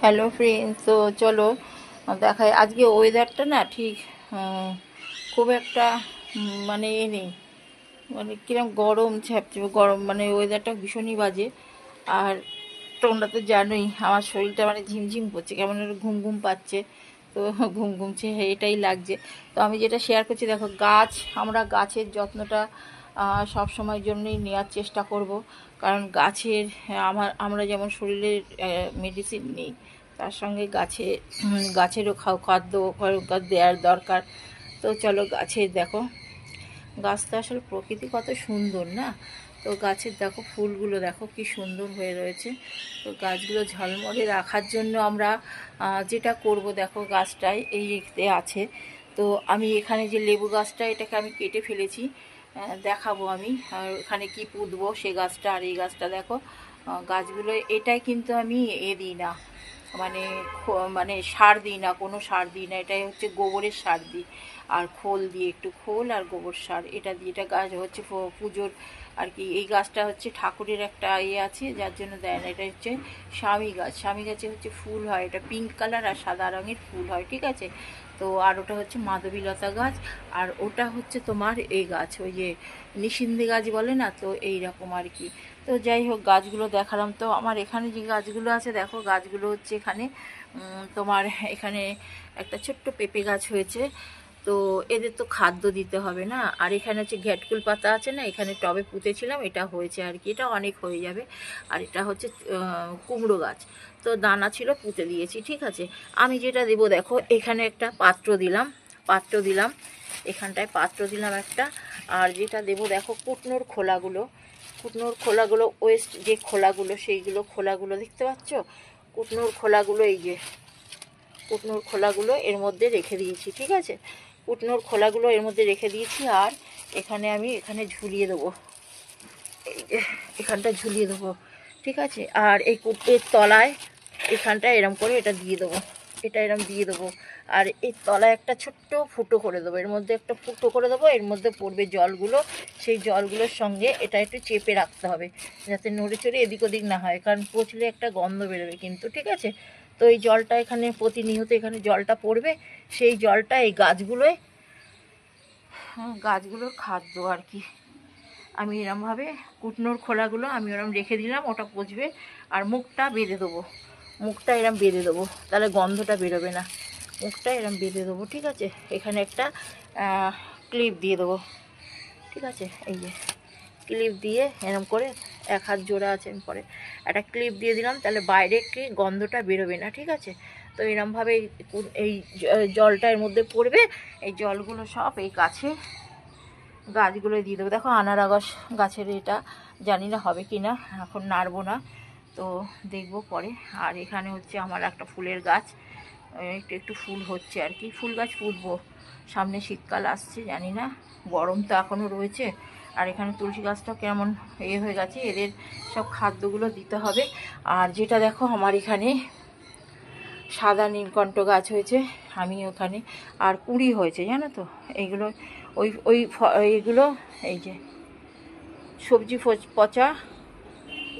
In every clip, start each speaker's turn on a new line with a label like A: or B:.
A: Hello friends, তো চলো দেখাই। আজকে ওয়েদারটা না ঠিক খুব একটা মানে নেই, মানে কিরম গরম ছ্যাপছ্যাপে গরম, মানে ওয়েদারটা ভীষণই বাজে। আর তোমরা তো জানোই আমার শরীরটা মানে ঝিমঝিম করছে, কেমন একটা ঘুম ঘুম পাচ্ছে। তো ঘুম ঘুমছে এটাই লাগছে। তো আমি যেটা শেয়ার করছি, দেখো আমরা গাছের যত্নটা সব সময়ের জন্যই নেওয়ার চেষ্টা করব। কারণ আমরা যেমন শরীরের মেডিসিন নিই, তার সঙ্গে গাছেরও খাদ্য দেওয়ার দরকার। তো চলো গাছের দেখো, গাছটা আসলে প্রকৃতি কত সুন্দর না। তো গাছের দেখো ফুলগুলো দেখো কি সুন্দর হয়ে রয়েছে। তো গাছগুলো ঝলমলে রাখার জন্য আমরা যেটা করব, দেখো গাছটায় এই আছে। তো আমি এখানে যে লেবু গাছটা, এটাকে আমি কেটে ফেলেছি, দেখাবো আমি। আর এখানে কি পুঁতবো সে গাছটা, আর এই গাছটা দেখো। গাছগুলো এটাই কিন্তু আমি দিই না, মানে মানে সার দিই না, কোনো সার দিই না। এটাই হচ্ছে গোবরের সার দিই, আর খোল দিয়ে, একটু খোল আর গোবর সার এটা দিয়ে। এটা গাছ হচ্ছে পুজোর আর কি। এই গাছটা হচ্ছে ঠাকুরের একটা আছে, যার জন্য দেয় না। এটা হচ্ছে স্বামী গাছ। স্বামী গাছে হচ্ছে ফুল হয়, এটা পিঙ্ক কালার আর সাদা রঙের ফুল হয়, ঠিক আছে। তো আর ওটা হচ্ছে মাধবীলতা গাছ, আর ওটা হচ্ছে তোমার এই গাছ, ওই যে নিশিন্দি গাছ বলে না, তো এই রকম আর কি। তো যাই হোক, গাছগুলো দেখালাম। তো আমার এখানে যে গাছগুলো আছে, দেখো গাছগুলো হচ্ছে এখানে তোমার এখানে একটা ছোট্ট পেঁপে গাছ হয়েছে। তো এদের তো খাদ্য দিতে হবে না। আর এখানে হচ্ছে ঘ্যাটকুল পাতা আছে না, এখানে টবে পুঁতেছিলাম, এটা হয়েছে আর কি, এটা অনেক হয়ে যাবে। আর এটা হচ্ছে কুমড়ো গাছ, তো দানা ছিল পুঁতে দিয়েছি, ঠিক আছে। আমি যেটা দেবো, দেখো এখানে একটা পাত্র দিলাম এখানটায় পাত্র দিলাম একটা। আর যেটা দেবো দেখো, কুটনোর খোলাগুলো ওয়েস্ট যে খোলাগুলো, সেইগুলো খোলাগুলো দেখতে পাচ্ছ। কুটনোর খোলাগুলো এর মধ্যে রেখে দিয়েছি, ঠিক আছে। কুটনোর খোলাগুলো এর মধ্যে রেখে দিয়েছি। আর এখানে ঝুলিয়ে দেবো, এই যে এখানটা ঝুলিয়ে দেবো, ঠিক আছে। আর এর তলায় এখানটায় এরম করে এরম দিয়ে দেবো। আর এর তলায় একটা ছোট্ট ফুটো করে দেবো, এর মধ্যে একটা ফুটো করে দেবো, এর মধ্যে পড়বে জলগুলো। সেই জলগুলোর সঙ্গে এটা একটু চেপে রাখতে হবে, যাতে নড়ে চড়ে এদিক ওদিক না হয়, কারণ পচলে একটা গন্ধ বেরোবে কিন্তু, ঠিক আছে। তো এই জলটা এখানে প্রতিনিয়ত এখানে জলটা পড়বে, সেই জলটা এই গাছগুলোর খাদ্য আর কি। আমি এরমভাবে কুটনোর খোলাগুলো আমি ওরম রেখে দিলাম, ওটা পচবে। আর মুখটা এরম বেঁধে দেবো, তাহলে গন্ধটা বেরোবে না। মুখটা এরম বেঁধে দেবো, ঠিক আছে। এখানে একটা ক্লিপ দিয়ে দেবো, ঠিক আছে। এই যে ক্লিপ দিয়ে এরম করে, এক হাত জোড়া আছে, আমি পরে একটা ক্লিপ দিয়ে দিলাম, তাহলে বাইরে কি গন্ধটা বেরোবে না, ঠিক আছে। তো এরমভাবে এই জলটা এর মধ্যে পড়বে, এই জলগুলো সব এই গাছগুলো দিয়ে দেবো। দেখো গাছের এটা জানি না হবে কি না, এখন নাড়বো না, তো দেখবো পরে। আর এখানে হচ্ছে আমার একটা ফুলের গাছ, একটু একটু ফুল হচ্ছে আর কি। ফুল গাছ পুঁতবো, সামনে শীতকাল আসছে, জানি না, গরম তো এখনও রয়েছে। আর এখানে তুলসী গাছটাও কেমন হয়ে গেছে, এদের সব খাদ্যগুলো দিতে হবে। আর যেটা দেখো, আমার এখানে সাদা নীলকণ্ঠ গাছ হয়েছে, আমি ওখানে আর কুঁড়ি হয়েছে, জানো তো। এইগুলো এইগুলো এই যে সবজি পচা,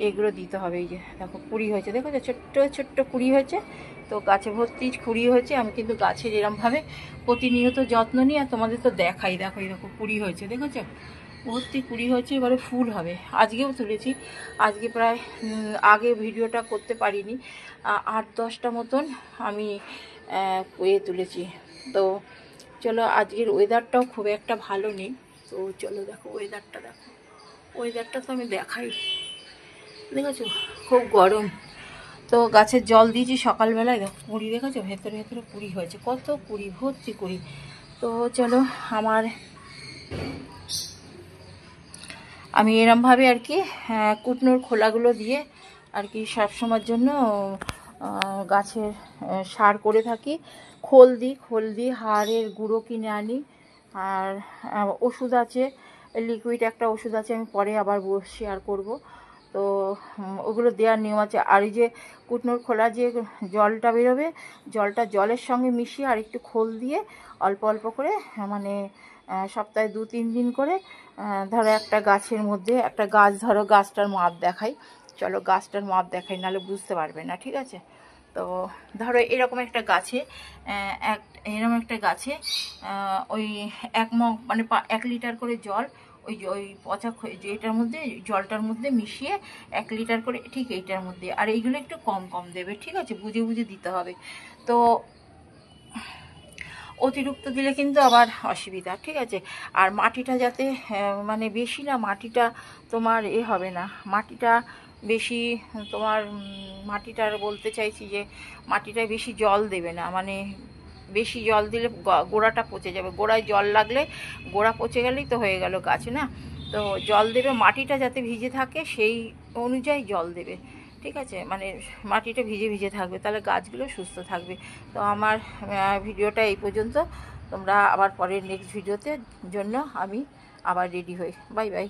A: এগুলো দিতে হবে। এই যে দেখো কুঁড়ি হয়েছে, দেখো যে ছোট্ট ছোট্ট কুঁড়ি হয়েছে। তো গাছে ভর্তি কুঁড়ি হয়েছে। আমি কিন্তু গাছের এরমভাবে প্রতিনিয়ত যত্ন নিই, আর তোমাদের তো দেখাই। দেখো এরকম কুঁড়ি হয়েছে, দেখেছো, ভর্তি কুঁড়ি হয়েছে। এবারে ফুল হবে, আজকেও তুলেছি। আজকে প্রায় আগে ভিডিওটা করতে পারিনি, 8-10টা মতন আমি তুলেছি। তো চলো, আজকের ওয়েদারটাও খুব একটা ভালো নেই। তো চলো দেখো ওয়েদারটা তো আমি দেখাই, দেখেছো খুব গরম। তো গাছের জল দিয়েছি সকালবেলায়, দেখো কুঁড়ি, দেখেছো ভেতরে ভেতরে কুঁড়ি হয়েছে, কত কুঁড়ি, ভর্তি কুঁড়ি। তো চলো, আমি এরমভাবে আর কি কুটনোর খোলাগুলো দিয়ে আর কি সবসময়ের জন্য গাছের সার করে থাকি। খোল দিই, হাড়ের গুঁড়ো কিনে আনি। আর ওষুধ আছে, লিকুইড একটা ওষুধ আছে, আমি পরে আবার শেয়ার করব। তো ওগুলো দেওয়ার নিয়ম আছে। আর এই যে কুটনোর খোলা যে জলটা বেরোবে, জলটা জলের সঙ্গে মিশিয়ে আর একটু খোল দিয়ে অল্প অল্প করে, মানে সপ্তাহে 2-3 দিন করে, ধরো একটা গাছের মধ্যে একটা গাছ, ধরো গাছটার মাপ দেখাই, চলো গাছটার মাপ দেখাই, নাহলে বুঝতে পারবে না, ঠিক আছে। তো ধরো এরকম একটা গাছে এরকম একটা গাছে ওই 1 মগ মানে 1 লিটার করে জল ওই পচা এটার মধ্যে জলটার মধ্যে মিশিয়ে 1 লিটার করে ঠিক এইটার মধ্যে, আর এইগুলো একটু কম কম দেবে, ঠিক আছে, বুঝে বুঝে দিতে হবে। তো অতিরিক্ত দিলে কিন্তু আবার অসুবিধা, ঠিক আছে। আর মাটিটা যাতে মানে বেশি না, মাটিটা তোমার হবে না, মাটিটা বেশি তোমার মাটিটার বলতে চাইছি যে মাটিটায় বেশি জল দেবে না, মানে বেশি জল দিলে গোড়াটা পচে যাবে, গোড়ায় জল লাগলে গোড়া পচে গেলেই তো হয়ে গেল গাছ না। তো জল দেবে, মাটিটা যাতে ভিজে থাকে সেই অনুযায়ী জল দেবে, ঠিক আছে, মানে মাটিটা ভিজে ভিজে থাকবে, তাহলে গাছগুলো সুস্থ থাকবে। তো আমার ভিডিওটা এই পর্যন্ত, তোমরা আবার পরের নেক্সট ভিডিওতে জন্য আমি আবার রেডি হই। Bye bye.